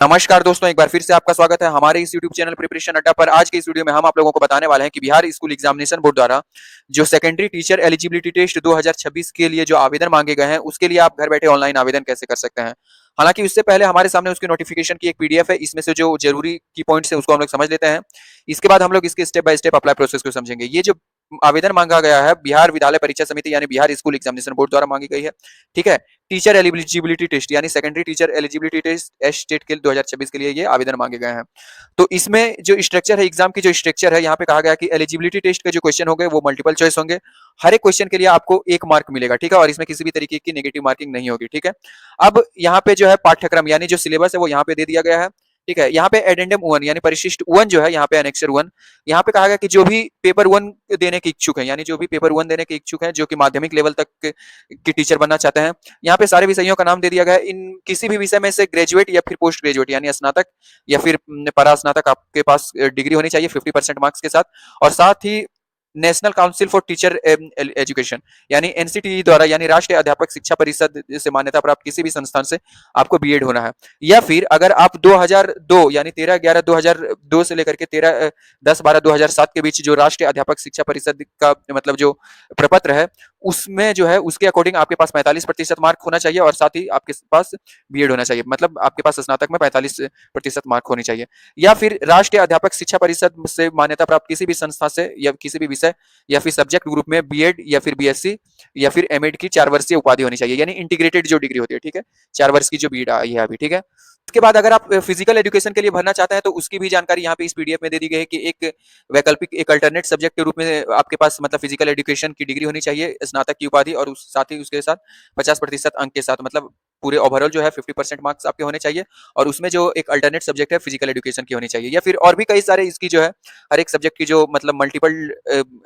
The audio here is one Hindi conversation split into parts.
नमस्कार दोस्तों, एक बार फिर से आपका स्वागत है हमारे इस यूट्यूब चैनल प्रिपरेशन अड्डा पर। आज के इस वीडियो में हम आप लोगों को बताने वाले हैं कि बिहार स्कूल एग्जामिनेशन बोर्ड द्वारा जो सेकेंडरी टीचर एलिजिबिलिटी टेस्ट 2026 के लिए जो आवेदन मांगे गए हैं, उसके लिए आप घर बैठे ऑनलाइन आवेदन कैसे कर सकते हैं। हालांकि उससे पहले हमारे सामने उसकी नोटिफिकेशन की एक पीडीएफ है, इसमें से जो जरूरी की पॉइंट्स है उसको हम लोग समझ लेते हैं। इसके बाद हम लोग इसके step by step apply process को समझेंगे। ये जो आवेदन मांगा गया है बिहार विद्यालय परीक्षा समिति यानी बिहार स्कूल एग्जामिनेशन बोर्ड द्वारा मांगी गई है। ठीक है, टीचर एलिजिबिलिटी टेस्ट यानी secondary teacher eligibility test S TET के 2026 के लिए ये आवेदन मांगे गए हैं। तो इसमें जो स्ट्रक्चर है, एग्जाम की जो स्ट्रक्चर है, यहाँ पे कहा गया कि एलिजिबिलिटी टेस्ट के जो क्वेश्चन होंगे वो मल्टीपल चॉइस होंगे। हर एक क्वेश्चन के लिए आपको 1 मार्क मिलेगा। ठीक है, और इसमें किसी भी तरीके की नेगेटिव मार्किंग नहीं होगी। ठीक है, अब यहाँ पे जो है पाठ्यक्रम यानी जो सिलेबस है वो यहाँ पे दे दिया गया है। ठीक है, यहाँ पे एडेंडम 1 यानी परिशिष्ट 1 जो है, यहाँ पे एनेक्सर 1। यहाँ पे कहा गया कि जो भी पेपर 1 देने के इच्छुक है, यानी जो भी पेपर 1 देने के इच्छुक है, जो कि माध्यमिक लेवल तक की टीचर बनना चाहते हैं, यहाँ पे सारे विषयों का नाम दे दिया गया है। इन किसी भी विषय में से ग्रेजुएट या फिर पोस्ट ग्रेजुएट यानी स्नातक या फिर परास्नातक आपके पास डिग्री होनी चाहिए 50% मार्क्स के साथ। और साथ ही national council for teacher education यानी एनसीटीई द्वारा यानी राष्ट्रीय अध्यापक शिक्षा परिषद से मान्यता प्राप्त किसी भी संस्थान से आपको बीएड होना है। या फिर अगर आप 2002 यानी 13/11/2002 से लेकर के 13/10/12/2007 के बीच जो राष्ट्रीय अध्यापक शिक्षा परिषद का मतलब जो प्रपत्र है, उसमें जो है उसके अकॉर्डिंग आपके पास 45% मार्क होना चाहिए और साथ ही आपके पास बीएड होना चाहिए, मतलब आपके पास स्नातक में 45% मार्क होनी चाहिए। या फिर राष्ट्रीय अध्यापक शिक्षा परिषद से मान्यता प्राप्त किसी भी संस्था से या किसी भी विषय या फिर सब्जेक्ट ग्रुप में बीएड या फिर बीएससी या फिर एमएड की 4 वर्षीय उपाधि होनी चाहिए, यानी इंटीग्रेटेड जो डिग्री होती है। ठीक है, 4 वर्ष की जो बीएड आई है अभी। ठीक है, उसके बाद अगर आप फिजिकल एजुकेशन के लिए भरना चाहते हैं तो उसकी भी जानकारी यहाँ पे इस पीडीएफ में दे दी गई है कि एक वैकल्पिक एक अल्टरनेट सब्जेक्ट के रूप में आपके पास मतलब फिजिकल एजुकेशन की डिग्री होनी चाहिए, स्नातक की उपाधि, और साथ ही उसके साथ 50% अंक के साथ, मतलब पूरे ओवरऑल जो है 50% मार्क्स आपके होने चाहिए। और उसमें जो एक अल्टरनेट सब्जेक्ट है फिजिकल एजुकेशन की होनी चाहिए। या फिर और भी कई सारे इसकी जो है हर एक सब्जेक्ट की जो मतलब मल्टीपल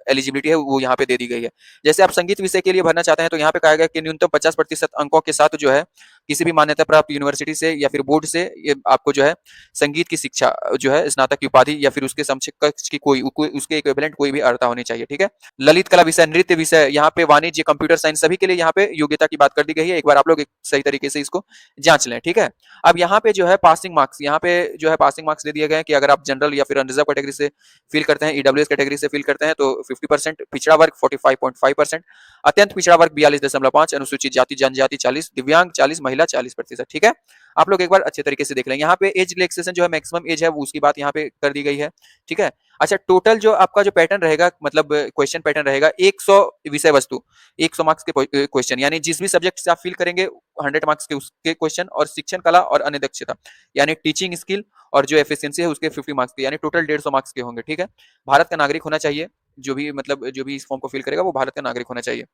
एलिजिबिलिटी है वो यहाँ पे दे दी गई है। जैसे आप संगीत विषय के लिए भरना चाहते हैं तो यहाँ पे कहा गया कि न्यूनतम 50% अंकों के साथ जो है किसी भी मान्यता प्राप्त यूनिवर्सिटी से या फिर बोर्ड से ये आपको जो है संगीत की शिक्षा जो है स्नातक की उपाधि या फिर उसके समकक्ष की कोई उसके इक्विवेलेंट कोई भी अर्हता होनी चाहिए। ठीक है, ललित कला विषय, नृत्य विषय, यहाँ पे वाणिज्य, कंप्यूटर साइंस, सभी के लिए यहाँ पे योग्यता की बात कर दी गई है। एक बार आप लोग एक सही तरीके से इसको जांच लें। ठीक है, अब यहाँ पे जो है पासिंग मार्क्स, यहाँ पे जो है पासिंग मार्क्स दे दिए गए हैं कि अगर आप जनरल या फिर अनरिजर्व कैटेगरी से फील करते हैं, ईडब्ल्यूएस कैटेगरी से फील करते हैं तो 50%, पिछड़ा वर्ग 45.5%, अत्यंत पिछड़ा वर्ग 42.5, अनुसूचित जाति जनजाति 40, दिव्यांग 40, महिला 40%। ठीक है, आप लोग एक बार अच्छे तरीके से देख लें। यहाँ पे एज रिलैक्सेशन जो है मैक्सिमम एज है वो उसकी बात यहाँ पे कर दी गई है। ठीक है, अच्छा टोटल जो आपका जो पैटर्न रहेगा मतलब क्वेश्चन पैटर्न रहेगा 100 विषय वस्तु, 100 मार्क्स के क्वेश्चन, यानी जिस भी सब्जेक्ट से आप फील करेंगे 100 मार्क्स के उसके क्वेश्चन, और शिक्षण कला और अन्य दक्षता यानी टीचिंग स्किल और जो एफिशिएंसी है उसके 50 मार्क्स के, यानी टोटल 150 मार्क्स के होंगे। ठीक है, भारत का नागरिक होना चाहिए, जो भी मतलब जो भी इस फॉर्म को फिल करेगा वो भारत का नागरिक होना चाहिए।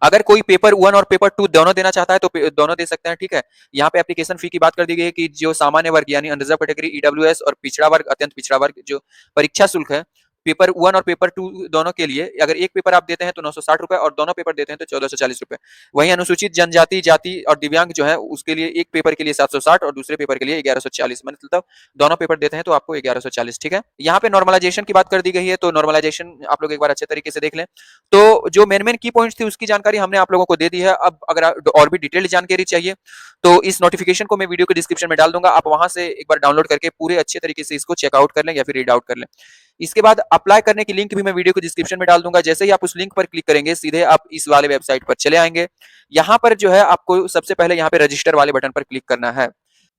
अगर कोई पेपर 1 और पेपर 2 दोनों देना चाहता है तो दोनों दे सकते हैं। ठीक है, यहाँ पे एप्लीकेशन फी की बात कर दी गई है कि जो सामान्य वर्ग यानी अनरिजर्व कैटेगरी, ईडब्ल्यूएस और पिछड़ा वर्ग, अत्यंत पिछड़ा वर्ग, जो परीक्षा शुल्क है पेपर 1 और पेपर 2 दोनों के लिए, अगर एक पेपर आप देते हैं तो 960 रुपए और दोनों पेपर देते हैं तो 1440 रुपए। वहीं अनुसूचित जनजाति, जाति और दिव्यांग जो है उसके लिए एक पेपर के लिए 760 और दूसरे पेपर के लिए 1140, मतलब दोनों पेपर देते हैं तो आपको 1140। ठीक है, यहाँ पे नॉर्मलाइजेशन की बात कर दी गई है, तो नॉर्मलाइजेशन आप लोग एक बार अच्छे तरीके से देख लें। तो जो मेन की पॉइंट्स थी उसकी जानकारी हमने आप लोगों को दे दी है। अब अगर और भी डिटेल्ड जानकारी चाहिए तो इस नोटिफिकेशन को मैं वीडियो के डिस्क्रिप्शन में डाल दूंगा, आप वहां से एक बार डाउनलोड करके पूरे अच्छे तरीके से इसको चेकआउट कर लें या फिर रीड आउट कर लें। इसके बाद अप्लाई करने की लिंक भी मैं वीडियो के डिस्क्रिप्शन में डाल दूंगा। जैसे ही आप उस लिंक पर क्लिक करेंगे सीधे आप इस वाले वेबसाइट पर चले आएंगे। यहाँ पर जो है आपको सबसे पहले यहाँ पे रजिस्टर वाले बटन पर क्लिक करना है।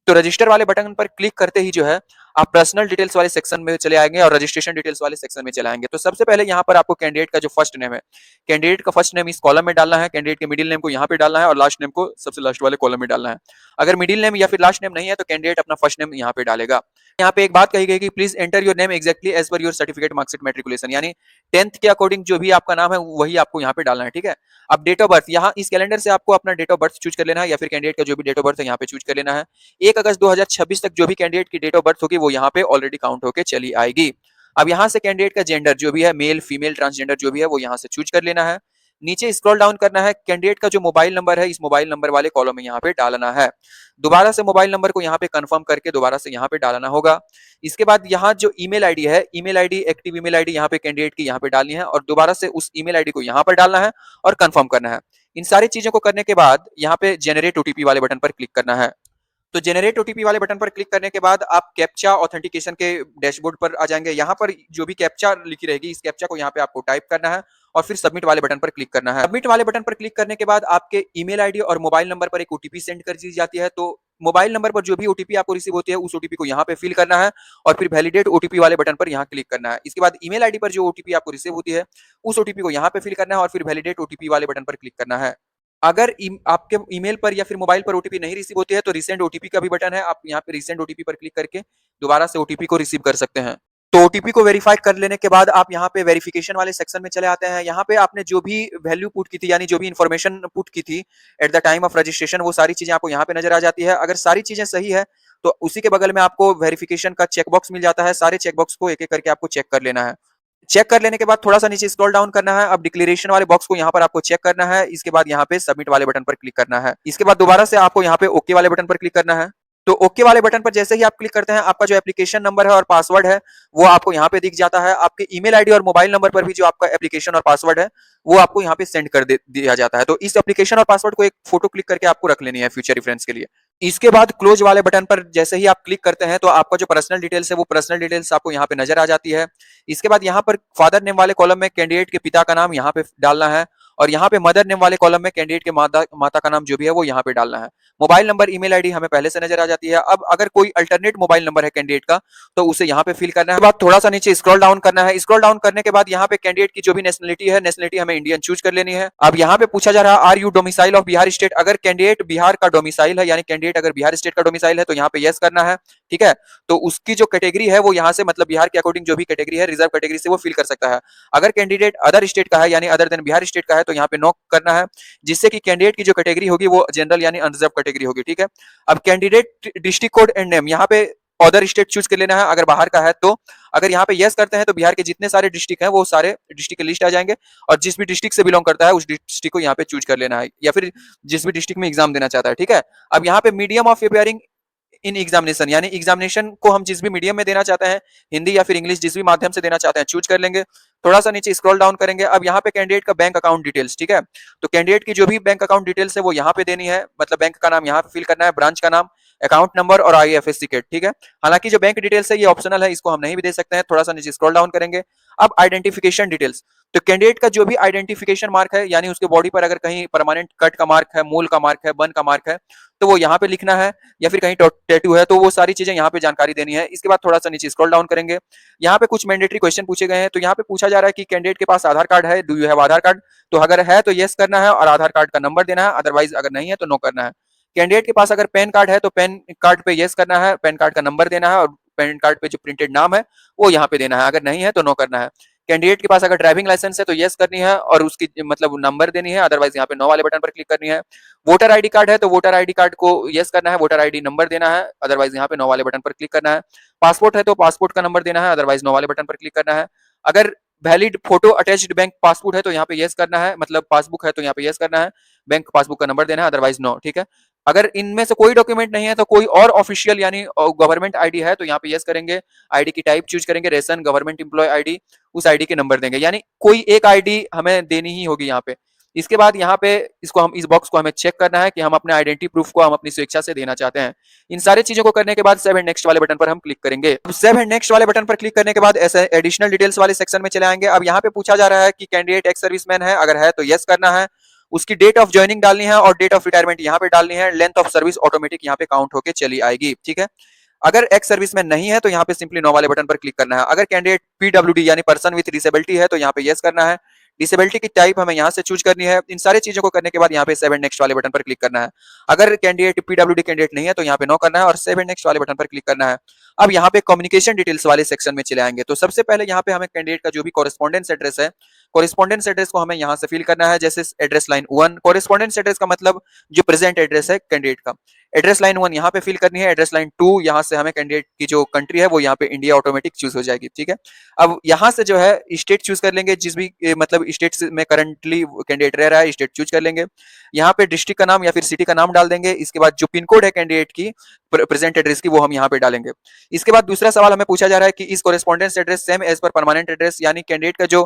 तो रजिस्टर वाले बटन पर क्लिक करते ही जो है आप पर्सनल डिटेल्स वाले सेक्शन में चले आएंगे और रजिस्ट्रेशन डिटेल्स वाले सेक्शन में चले आएंगे। तो सबसे पहले यहाँ पर आपको कैंडिडेट का जो फर्स्ट नेम है, कैंडिडेट का फर्स्ट नेम इस कॉलम में डालना है, कैंडिडेट के मिडिल नेम को यहाँ पे डालना है और लास्ट नेम को सबसे लास्ट वाले कॉलम में डालना है। अगर मिडिल नेम या फिर लास्ट नेम नहीं है तो कैंडिडेट अपना फर्स्ट नेम यहाँ पे डालेगा। यहाँ पे एक बात कही गई कि please enter your name exactly as per your certificate marksheet matriculation, यानी 10th के अकॉर्डिंग जो भी आपका नाम है वही आपको यहाँ पे डालना है। ठीक है, अब डेट ऑफ बर्थ, यहाँ इस कैलेंडर से आपको अपना डेट ऑफ बर्थ चूज कर लेना है या फिर कैंडिडेट का जो भी डेट ऑफ बर्थ है यहाँ पे चूज कर लेना है। 1 अगस्त 2026 तक जो भी कैंडिडेट की डेट ऑफ बर्थ होगी वो यहाँ पे ऑलरेडी काउंट होकर चली आएगी। अब यहाँ से कैंडिडेट का जेंडर जो भी है, मेल फीमेल ट्रांसजेंडर जो भी है वो यहाँ से चूज कर लेना है। नीचे स्क्रॉल डाउन करना है, कैंडिडेट का जो मोबाइल नंबर है इस मोबाइल नंबर वाले कॉलम में यहाँ पे डालना है। दोबारा से मोबाइल नंबर को यहाँ पे कंफर्म करके दोबारा से यहाँ पे डालना होगा। इसके बाद यहाँ जो ईमेल आईडी है, email ID active email ID यहाँ पे कैंडिडेट की यहाँ पे डालनी है और दोबारा से उस ईमेल आईडी को यहाँ पर डालना है और कंफर्म करना है। इन सारी चीजों को करने के बाद यहाँ पे जेनरेट ओटीपी वाले बटन पर क्लिक करना है। तो जेनरेट ओटीपी वाले बटन पर क्लिक करने के बाद आप कैप्चा ऑथेंटिकेशन के डैशबोर्ड पर आ जाएंगे। यहाँ पर जो भी कैप्चा लिखी रहेगी, इस कैप्चा को यहाँ पे आपको टाइप करना है और फिर सबमिट वाले बटन पर क्लिक करना है। सबमिट वाले बटन पर क्लिक करने के बाद आपके ईमेल आईडी और मोबाइल नंबर पर एक ओटीपी सेंड कर दी जाती है। तो मोबाइल नंबर पर जो भी ओटीपी आपको रिसीव होती है, उस ओटीपी को यहाँ पे फिल करना है और फिर वैलिडेट ओटीपी वाले बटन पर यहाँ क्लिक करना है। इसके बाद ईमेल आईडी पर जो ओटीपी आपको रिसीव होती है, उस ओटीपी को यहाँ पे फिल करना है और फिर वैलिडेट ओटीपी वाले बटन पर क्लिक करना है। अगर आपके ईमेल पर या फिर मोबाइल पर ओटीपी नहीं रिसीव होती है, तो रिसेंड ओटीपी का भी बटन है, आप यहाँ पे रिसेंड ओटीपी पर क्लिक करके दोबारा से ओटीपी को रिसीव कर सकते हैं। तो ओटीपी को वेरीफाई कर लेने के बाद आप यहाँ पे वेरिफिकेशन वाले सेक्शन में चले आते हैं। यहाँ पे आपने जो भी वैल्यू पुट की थी, यानी जो भी इंफॉर्मेशन पुट की थी at the time of registration, वो सारी चीजें आपको यहाँ पे नजर आ जाती है। अगर सारी चीजें सही है तो उसी के बगल में आपको वेरिफिकेशन का चेकबॉक्स मिल जाता है। सारे चेकबॉक्स को एक एक करके आपको चेक कर लेना है। चेक कर लेने के बाद थोड़ा सा नीचे स्क्रॉल डाउन करना है। अब डिक्लेरेशन वाले बॉक्स को यहाँ पर आपको चेक करना है। इसके बाद यहाँ पे सबमिट वाले बटन पर क्लिक करना है। इसके बाद दोबारा से आपको यहाँ पे ओके वाले बटन पर क्लिक करना है। तो ओके वाले बटन पर जैसे ही आप क्लिक करते हैं, आपका जो एप्लीकेशन नंबर है और पासवर्ड है वो आपको यहाँ पे दिख जाता है। आपके ईमेल आईडी और मोबाइल नंबर पर भी जो आपका एप्लीकेशन और पासवर्ड है वो आपको यहाँ पे सेंड कर दिया जाता है। तो इस एप्लीकेशन और पासवर्ड को एक फोटो क्लिक करके आपको रख लेनी है फ्यूचर रेफरेंस के लिए। इसके बाद क्लोज वाले बटन पर जैसे ही आप क्लिक करते हैं, तो आपका जो पर्सनल डिटेल्स है वो पर्सनल डिटेल्स आपको यहाँ पे नजर आ जाती है। इसके बाद यहाँ पर फादर नेम वाले कॉलम में कैंडिडेट के पिता का नाम यहाँ पे डालना है और यहाँ पे मदर नेम वाले कॉलम में कैंडिडेट के माता का नाम जो भी है वो यहाँ पे डालना है। मोबाइल नंबर ईमेल आईडी हमें पहले से नजर आ जाती है। अब अगर कोई अल्टरनेट मोबाइल नंबर है कैंडिडेट का, तो उसे यहाँ पे फिल करना है। बाद थोड़ा सा नीचे स्क्रॉल डाउन करना है। स्क्रॉल डाउन करने के बाद यहाँ पे कैंडिडेट की जो भी नेशनलिटी है, नेशनलिटी हमें इंडियन चूज कर लेनी है। अब यहाँ पे पूछा जा रहा है are you domicile of Bihar state. अगर कैंडिडेट बिहार का डोमिसाइल है, यानी कैंडिडेट अगर बिहार स्टेट का डोमिसाइल है, तो यहाँ पे यस करना है। ठीक है, तो उसकी जो कैटेगरी है वो यहाँ से मतलब बिहार के अकॉर्डिंग जो भी कैटेगरी है, रिजर्व कैटेगरी से वो फिल कर सकता है। अगर कैंडिडेट अदर स्टेट का है, यानी अदर देन बिहार स्टेट का है, तो यहाँ पे नो करना है, जिससे कि कैंडिडेट की जो कैटेगरी होगी वो जनरल यानी अनरिजर्व कैटेगरी होगी। ठीक है, अब candidate district code and name, यहाँ पे अदर स्टेट चूज कर लेना है अगर बाहर का है तो। अगर यहाँ पे यस करते हैं तो बिहार के जितने सारे डिस्ट्रिक्ट हैं वो सारे डिस्ट्रिक्ट की लिस्ट आ जाएंगे और जिस भी डिस्ट्रिक्ट से बिलोंग करता है उस डिस्ट्रिक्ट को यहाँ पे चूज कर लेना है, या फिर जिस भी डिस्ट्रिक्ट में एग्जाम देना चाहता है। ठीक है, अब यहाँ पे medium of appearing in examination, यानी एग्जामिनेशन को हम जिस भी मीडियम में देना चाहते हैं, हिंदी या फिर इंग्लिश, जिस भी माध्यम से देना चाहते हैं चूज कर लेंगे। थोड़ा सा नीचे स्क्रॉल डाउन करेंगे। अब यहाँ पे कैंडिडेट का बैंक अकाउंट डिटेल्स, ठीक है, तो कैंडिडेट की जो भी बैंक अकाउंट डिटेल्स है वो यहाँ पे देनी है। मतलब बैंक का नाम यहाँ पे फिल करना है, ब्रांच का नाम, अकाउंट नंबर और आईएफएससी कोड। ठीक है, हालांकि जो बैंक डिटेल्स है ये ऑप्शनल है, इसको हम नहीं भी दे सकते हैं। थोड़ा सा नीचे स्क्रॉल डाउन करेंगे। अब आइडेंटिफिकेशन डिटेल्स, तो कैंडिडेट का जो भी आइडेंटिफिकेशन मार्क है, यानी उसके बॉडी पर अगर कहीं परमानेंट कट का मार्क है, मूल का मार्क है, बन का मार्क है, तो वो यहाँ पे लिखना है, या फिर कहीं टैटू है तो वो सारी चीजें यहाँ पे जानकारी देनी है। इसके बाद थोड़ा सा नीचे स्क्रॉल डाउन करेंगे। यहाँ पे कुछ मैंडेटरी क्वेश्चन पूछे गए हैं। तो यहाँ पे पूछा जा रहा है कि कैंडिडेट के पास आधार कार्ड है, do you have Aadhaar card. तो अगर है तो यस करना है और आधार कार्ड का नंबर देना है, अदरवाइज अगर नहीं है तो नो करना है। कैंडिडेट के पास अगर पैन कार्ड है तो पैन कार्ड पे यस करना है, पैन कार्ड का नंबर देना है और पैन कार्ड पे जो प्रिंटेड नाम है वो यहाँ पे देना है। अगर नहीं है तो नो करना है। कैंडिडेट के पास अगर ड्राइविंग लाइसेंस है तो यस करनी है और उसकी मतलब नंबर देनी है, अदरवाइज यहाँ पे नो वाले बटन पर क्लिक करनी है। वोटर आईडी कार्ड है तो वोटर आईडी कार्ड को यस करना है, वोटर आईडी नंबर देना है, अदरवाइज यहाँ पे नो वाले बटन पर क्लिक करना है। पासपोर्ट है तो पासपोर्ट का नंबर देना है, अदरवाइज नो वाले बटन पर क्लिक करना है। अगर valid photo attached bank passport है तो यहाँ पे यस करना है, मतलब पासबुक है तो यहाँ पे यस करना है, बैंक पासबुक का नंबर देना है, अदरवाइज नो। ठीक है, अगर इनमें से कोई डॉक्यूमेंट नहीं है तो कोई और ऑफिशियल यानी गवर्नमेंट आईडी है तो यहाँ पे यस करेंगे। आईडी की टाइप चूज करेंगे, रेशन, गवर्नमेंट एम्प्लॉय आईडी, उस आईडी के नंबर देंगे, यानी कोई एक आईडी हमें देनी ही होगी यहाँ पे। इसके बाद यहाँ पे इसको हम इस बॉक्स को हमें चेक करना है कि हम अपने आइडेंटिटी प्रूफ को हम अपनी स्वेच्छा से देना चाहते हैं। इन सारी चीजों को करने के बाद सेव एंड नेक्स्ट वाले बटन पर हम क्लिक करेंगे। सेव एंड नेक्स्ट वाले बटन पर क्लिक करने के बाद ऐसे एडिशनल डिटेल्स वाले सेक्शन में चले आएंगे। अब यहाँ पे पूछा जा रहा है कि कैंडिडेट एक्स सर्विसमैन है, अगर है तो यस करना है, उसकी डेट ऑफ ज्वाइनिंग डालनी है और डेट ऑफ रिटायरमेंट यहाँ पे डालनी है। लेंथ ऑफ सर्विस ऑटोमेटिक यहाँ पे काउंट होके चली आएगी। ठीक है, अगर एक्स सर्विसमैन नहीं है तो यहाँ पे सिंपली नो वाले बटन पर क्लिक करना है। अगर कैंडिडेट पीडब्ल्यूडी यानी पर्सन विद डिसेबिलिटी है तो यहाँ पे यस करना है। डिसेबिलिटी की टाइप हमें यहाँ से चूज करनी है। इन सारी चीजों को करने के बाद यहाँ पे सेव एंड नेक्स्ट वाले बटन पर क्लिक करना है। अगर कैंडिडेट पीडब्ल्यूडी कैंडिडेट नहीं है तो यहाँ पे नो करना है और सेव एंड नेक्स्ट वाले बटन पर क्लिक करना है। अब यहाँ पे कम्युनिकेशन डिटेल्स वाले सेक्शन में चले आएंगे। तो सबसे पहले यहाँ पे हमें कैंडिडेट का जो भी कॉरेस्पॉन्डेंस एड्रेस है, कॉरेस्पॉन्डेंस एड्रेस को हमें यहाँ से फिल करना है। जैसे एड्रेस लाइन 1, कॉरेस्पॉन्डेंस एड्रेस का मतलब जो प्रेजेंट एड्रेस है कैंडिडेट का। एड्रेस लाइन 1 यहाँ पे फिल करनी है। एड्रेस लाइन 2 यहाँ से हमें कैंडिडेट की जो कंट्री है वो यहाँ पे इंडिया ऑटोमेटिक चूज हो जाएगी। ठीक है, अब यहाँ से जो है स्टेट चूज कर लेंगे, जिस भी मतलब स्टेट में करंटली कैंडिडेट रह रहा है स्टेट चूज कर लेंगे। यहाँ पे डिस्ट्रिक्ट का नाम या फिर सिटी का नाम डाल देंगे। इसके बाद जो पिन कोड है कैंडिडेट की प्रेजेंट एड्रेस की वो हम यहाँ पे डालेंगे। इसके बाद दूसरा सवाल हमें पूछा जा रहा है कि इस correspondence address same as per permanent address, यानी कैंडिडेट का जो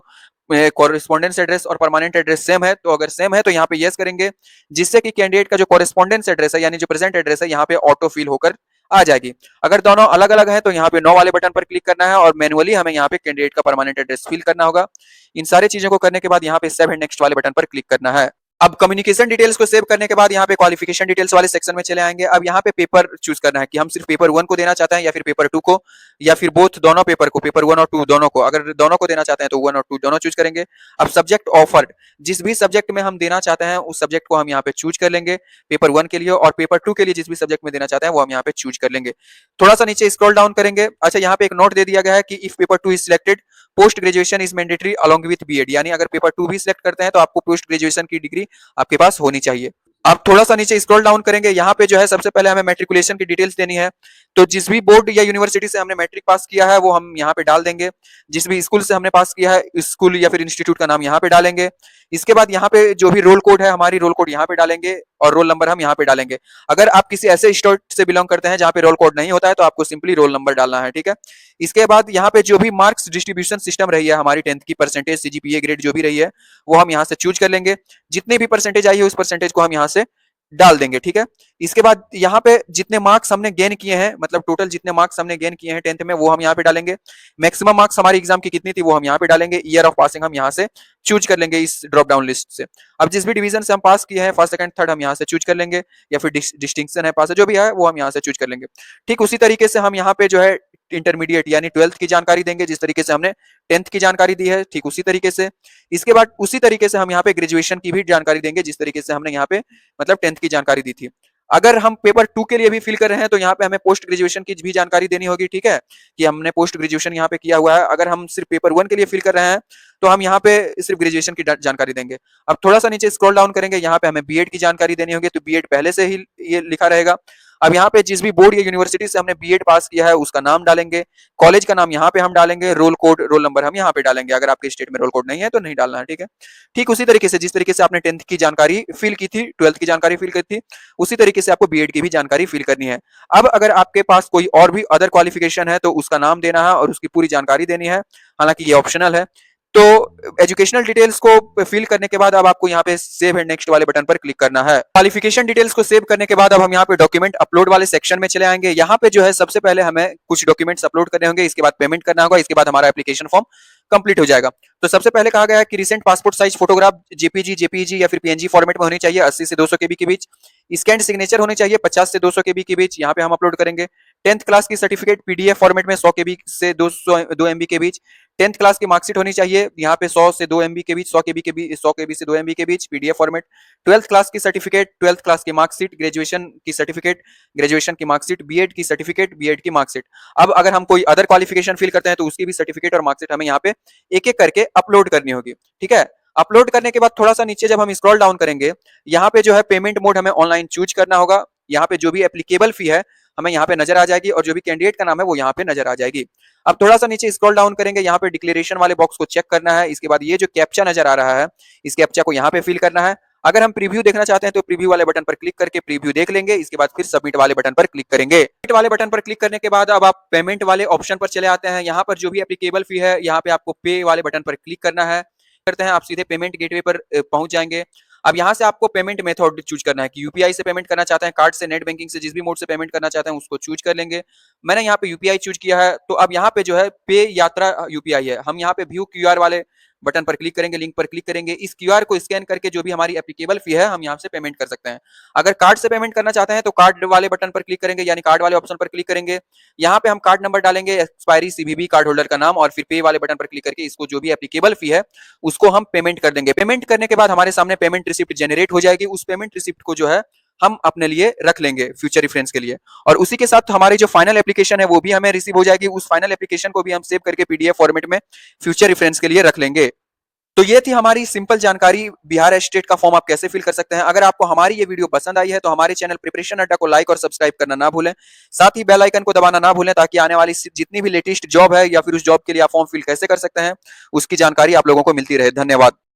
कॉरेस्पॉन्डेंस एड्रेस और परमानेंट एड्रेस सेम है, तो अगर सेम है तो यहाँ पे यस करेंगे, जिससे कि कैंडिडेट का जो कॉरेस्पॉन्डेंस एड्रेस है यानी जो प्रेजेंट एड्रेस है यहाँ पे ऑटो फिल होकर आ जाएगी। अगर दोनों अलग अलग हैं तो यहाँ पे नो वाले बटन पर क्लिक करना है और मैनुअली हमें यहाँ पे कैंडिडेट का परमानेंट एड्रेस फिल करना होगा। इन सारी चीजों को करने के बाद यहाँ पे सेव एंड नेक्स्ट वाले बटन पर क्लिक करना है। अब कम्युनिकेशन डिटेल्स को सेव करने के बाद यहाँ पे क्वालिफिकेशन डिटेल्स वाले सेक्शन में चले आएंगे। अब यहाँ पे पेपर चूज करना है कि हम सिर्फ पेपर 1 को देना चाहते हैं या फिर पेपर 2 को, या फिर बोथ दोनों पेपर को, पेपर 1 और 2 दोनों को। अगर दोनों को देना चाहते हैं तो 1 और 2 दोनों चूज करेंगे। अब सब्जेक्ट ऑफर्ड, जिस भी सब्जेक्ट में हम देना चाहते हैं उस सब्जेक्ट को हम यहाँ पे चूज कर लेंगे पेपर 1 के लिए, और पेपर 2 के लिए जिस भी सब्जेक्ट में देना चाहते हैं वो हम यहाँ पे चूज कर लेंगे। थोड़ा सा नीचे स्क्रॉल डाउन करेंगे। अच्छा, यहाँ पे एक नोट दे दिया गया है कि if paper 2 is selected post graduation is mandatory along with BEd, यानी अगर पेपर 2 भी सिलेक्ट करते हैं तो आपको पोस्ट ग्रेजुएशन की डिग्री आपके पास होनी चाहिए। आप थोड़ा सा नीचे स्क्रॉल डाउन करेंगे, यहाँ पे जो है सबसे पहले हमें मैट्रिकुलेशन की डिटेल्स देनी है। तो जिस भी बोर्ड या यूनिवर्सिटी से हमने मैट्रिक पास किया है वो हम यहाँ पे डाल देंगे। जिस भी स्कूल से हमने पास किया है स्कूल या फिर इंस्टीट्यूट का नाम यहाँ पे डालेंगे। इसके बाद यहाँ पे जो भी रोल कोड है हमारी रोल कोड यहाँ पे डालेंगे और रोल नंबर हम यहाँ पे डालेंगे। अगर आप किसी ऐसे स्टेट से बिलोंग करते हैं जहाँ पे रोल कोड नहीं होता है तो आपको सिंपली रोल नंबर डालना है, ठीक है। इसके बाद यहाँ पे जो भी मार्क्स डिस्ट्रीब्यूशन सिस्टम रही है हमारी 10th की परसेंटेज सीजीपीए ग्रेड जो भी रही है वो हम यहाँ से चूज कर लेंगे। जितनी भी परसेंटेज आई है उस परसेंटेज को हम यहाँ से डाल देंगे, ठीक है। इसके बाद यहाँ पे जितने मार्क्स हमने गेन किए हैं, मतलब टोटल जितने मार्क्स हमने गेन किए हैं 10th में वो हम यहाँ पे डालेंगे। मैक्सिमम मार्क्स हमारी एग्जाम की कितनी थी वो हम यहाँ पे डालेंगे। ईयर ऑफ पासिंग हम यहाँ से चूज कर लेंगे इस ड्रॉप डाउन लिस्ट से। अब जिस भी डिवीजन से हम पास किए हैं फर्स्ट सेकंड थर्ड हम यहाँ से चूज कर लेंगे, या फिर डिस्टिंक्शन है पास है जो भी है वो हम यहाँ से चूज कर लेंगे। ठीक उसी तरीके से हम यहाँ पे जो है इंटरमीडिएट यानी 12th की जानकारी देंगे, जिस तरीके से हमने 10th की जानकारी दी है ठीक उसी तरीके से। इसके बाद उसी तरीके से हम यहाँ पे ग्रेजुएशन की भी जानकारी देंगे जिस तरीके से हमने यहाँ पे मतलब 10th की जानकारी दी थी। अगर हम पेपर 2 के लिए भी फिल कर रहे हैं तो यहाँ पे हमें पोस्ट ग्रेजुएशन की भी जानकारी देनी होगी, ठीक है, कि हमने पोस्ट ग्रेजुएशन यहाँ पे किया हुआ है। अगर हम सिर्फ पेपर 1 के लिए फिल कर रहे हैं तो हम यहाँ पे सिर्फ ग्रेजुएशन की जानकारी देंगे। अब थोड़ा सा नीचे स्क्रॉल डाउन करेंगे, यहाँ पे हमें बीएड की जानकारी देनी होगी, तो बीएड पहले से ही ये लिखा रहेगा। अब यहाँ पे जिस भी बोर्ड या यूनिवर्सिटी से हमने बीएड पास किया है उसका नाम डालेंगे, कॉलेज का नाम यहाँ पे हम डालेंगे, रोल कोड रोल नंबर हम यहाँ पे डालेंगे। अगर आपके स्टेट में रोल कोड नहीं है तो नहीं डालना है, ठीक है। ठीक उसी तरीके से जिस तरीके से आपने 10th की जानकारी फिल की थी, 12th की जानकारी फिल की थी, उसी तरीके से आपको बीएड की भी जानकारी फिल करनी है। अब अगर आपके पास कोई और भी अदर क्वालिफिकेशन है तो उसका नाम देना है और उसकी पूरी जानकारी देनी है, हालांकि ये ऑप्शनल है। तो एजुकेशनल डिटेल्स को फिल करने के बाद अब आपको यहाँ पे सेव एंड नेक्स्ट वाले बटन पर क्लिक करना है। क्वालिफिकेशन डिटेल्स को सेव करने के बाद अब हम यहाँ पे डॉक्यूमेंट अपलोड वाले सेक्शन में चले आएंगे। यहाँ पे जो है सबसे पहले हमें कुछ डॉक्यूमेंट्स अपलोड करने होंगे, इसके बाद पेमेंट करना होगा, इसके बाद हमारा एप्लीकेशन फॉर्म कंप्लीट हो जाएगा। तो सबसे पहले कहा गया है कि recent passport size photograph JPG या फिर पीएनजी फॉर्मेट में होनी चाहिए 80 से 200 केबी के बीच। स्कैन सिग्नेचर होनी चाहिए 50 से 200 केबी के बीच, यहाँ पे हम अपलोड करेंगे। 10th क्लास की सर्टिफिकेट पीडीएफ फॉर्मेट में 100 केबी से 2 एमबी के बीच। 10th क्लास की मार्कशीट होनी चाहिए यहाँ पे 100 से 2 एमबी के बीच, 100 केबी से 2 एमबी के बीच पीडीएफ फॉर्मेट। 12th क्लास की सर्टिफिकेट, 12th क्लास की मार्कशीट, ग्रेजुएशन की सर्टिफिकेट, ग्रेजुएशन की मार्कशीट, बीएड की सर्टिफिकेट, बीएड की मार्कशीट। अब अगर हम कोई अदर क्वालिफिकेशन फिल करते हैं तो उसकी भी सर्टिफिकेट और मार्कशीट हमें यहाँ पे एक एक करके अपलोड करनी होगी, ठीक है। अपलोड करने के बाद थोड़ा सा नीचे जब हम स्क्रॉल डाउन करेंगे, यहाँ पे जो है पेमेंट मोड हमें ऑनलाइन चूज करना होगा। यहाँ पे जो भी एप्लीकेबल फी है हमें यहाँ पे नजर आ जाएगी और जो भी कैंडिडेट का नाम है वो यहाँ पे नजर आ जाएगी। अब थोड़ा सा नीचे स्क्रॉल डाउन करेंगे, यहाँ पे डिक्लेरेशन वाले बॉक्स को चेक करना है। इसके बाद ये जो कैप्चा नजर आ रहा है इस कैप्चा को यहाँ पे फिल करना है। अगर हम प्रीव्यू देखना चाहते हैं तो प्रीव्यू वाले बटन पर क्लिक करके प्रीव्यू देख लेंगे। इसके बाद फिर सबमिट वाले बटन पर क्लिक करेंगे। सबमिट वाले बटन पर क्लिक करने के बाद अब आप पेमेंट वाले ऑप्शन पर चले आते हैं। यहाँ पर जो भी एप्लीकेबल फी है यहाँ पे आपको पे वाले बटन पर क्लिक करना है। करते हैं आप सीधे पेमेंट गेटवे पर पहुंच जाएंगे। अब यहाँ से आपको पेमेंट मेथड चूज करना है कि यूपीआई से पेमेंट करना चाहते हैं, कार्ड से, नेट बैंकिंग से, जिस भी मोड से पेमेंट करना चाहते हैं उसको चूज कर लेंगे। मैंने यहाँ पे यूपीआई चूज किया है। तो अब यहाँ पे जो है पे यात्रा यूपीआई है, हम यहाँ पे व्यू क्यूआर वाले बटन पर क्लिक करेंगे, लिंक पर क्लिक करेंगे। इस क्यूआर को स्कैन करके जो भी हमारी एप्लीकेबल फी है हम यहाँ से पेमेंट कर सकते हैं। अगर कार्ड से पेमेंट करना चाहते हैं तो कार्ड वाले बटन पर क्लिक करेंगे, यानी कार्ड वाले ऑप्शन पर क्लिक करेंगे। यहाँ पे हम कार्ड नंबर डालेंगे, एक्सपायरी, सीवीवी, कार्ड होल्डर का नाम, और फिर पे वाले बटन पर क्लिक करके इसको जो भी एप्लीकेबल फी है उसको हम पेमेंट कर देंगे। पेमेंट करने के बाद हमारे सामने पेमेंट रिसिप्ट जनरेट हो जाएगी। उस पेमेंट रिसिप्ट को जो है हम अपने लिए रख लेंगे फ्यूचर रेफरेंस के लिए, और उसी के साथ हमारी जो फाइनल एप्लीकेशन है वो भी हमें रिसीव हो जाएगी। उस फाइनल एप्लीकेशन को भी हम सेव करके पीडीएफ फॉर्मेट में फ्यूचर रेफरेंस के लिए रख लेंगे। तो ये थी हमारी सिंपल जानकारी बिहार स्टेट का फॉर्म आप कैसे फिल कर सकते हैं। अगर आपको हमारी ये वीडियो पसंद आई है तो हमारे चैनल प्रिपरेशन अड्डा को लाइक और सब्सक्राइब करना ना भूलें। साथ ही बेल आइकन को दबाना ना भूलें ताकि आने वाली जितनी भी लेटेस्ट जॉब है या फिर उस जॉब के लिए आप फॉर्म फिल कैसे कर सकते हैं उसकी जानकारी आप लोगों को मिलती रहे। धन्यवाद।